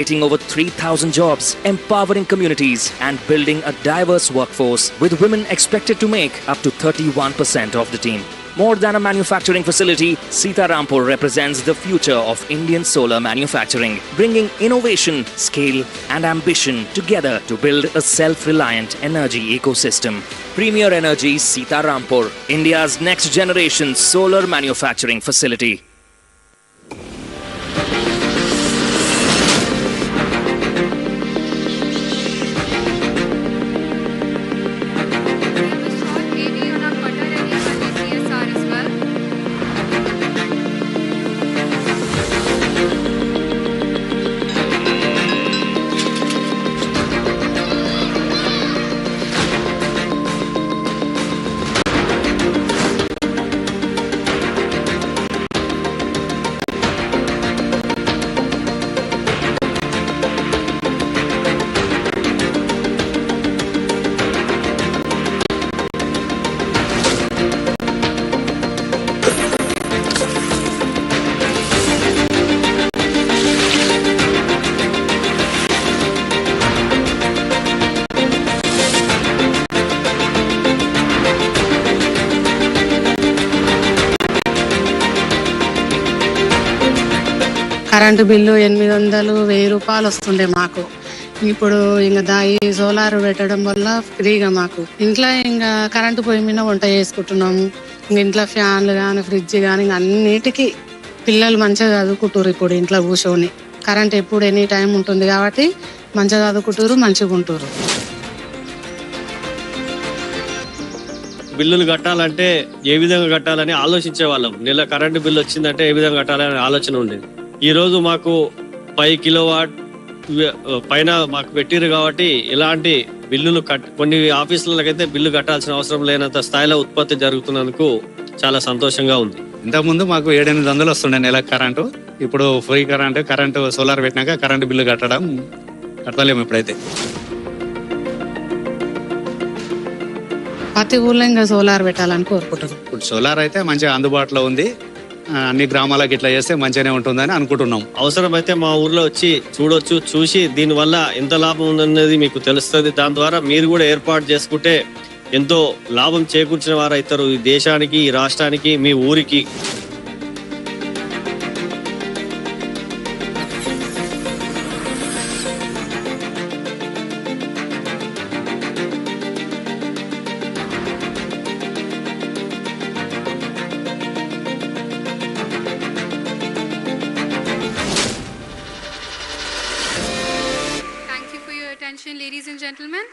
creating over 3,000 jobs, empowering communities and building a diverse workforce with women expected to make up to 31% of the team. More than a manufacturing facility, Sitarampur represents the future of Indian solar manufacturing, bringing innovation, scale and ambition together to build a self-reliant energy ecosystem. Premier Energy Sitarampur, India's next generation solar manufacturing facility. Current bill 800 1000 వస్తుండే మాకు. ఇప్పుడు ఇంకా ఈ solar పెట్టడం వల్ల ఫ్రీగా మాకు ఇంట్లో ఇంకా కరెంటు పొయ్యి మీద వంట చేసుకుంటున్నాము. ఇంట్లో ఫ్యాన్లు కానీ ఫ్రిడ్జ్ కానీ అన్నిటికీ పిల్లలు మంచిగా చదువుకుంటారు. ఇప్పుడు ఇంట్లో కూర్చొని కరెంట్ ఎప్పుడు ఎనీ టైం ఉంటుంది కాబట్టి మంచిగా చదువుకుంటారు, మంచిగా ఉంటారు. బిల్లులు కట్టాలంటే ఏ విధంగా కట్టాలని ఆలోచించే వాళ్ళం. నెల కరెంటు బిల్లు వచ్చిందంటే ఏ విధంగా కట్టాలని ఆలోచన ఉండేది. ఈ రోజు మాకు 5 కిలోవాట్ పైన మాకు పెట్టిరు కాబట్టి ఇలాంటి బిల్లులు కొన్ని ఆఫీసులకైతే బిల్లు కట్టాల్సిన అవసరం లేనంత స్థాయిలో ఉత్పత్తి జరుగుతున్నందుకు చాలా సంతోషంగా ఉంది. ఇంతకుముందు మాకు 700-800 వస్తుండే నెల కరెంటు. ఇప్పుడు ఫ్రీ కరెంటు సోలార్ పెట్టినాక కరెంటు బిల్లు కట్టలేము ఇప్పుడైతే. ప్రతి ఊళ్ళో ఇంకా సోలార్ పెట్టాలని కోరుకుంటున్నాం. ఇప్పుడు సోలార్ అయితే మంచిగా అందుబాటులో ఉంది. అన్ని గ్రామాలకు ఇట్లా చేస్తే మంచిగానే ఉంటుందని అనుకుంటున్నాం. అవసరమైతే మా ఊర్లో వచ్చి చూసి దీని వల్ల ఎంత లాభం ఉందనేది మీకు తెలుస్తుంది. దాని ద్వారా మీరు కూడా ఏర్పాటు చేసుకుంటే ఎంతో లాభం చేకూర్చిన వారు అవుతారు ఈ దేశానికి, ఈ రాష్ట్రానికి, మీ ఊరికి. Thank you for your attention, ladies and gentlemen.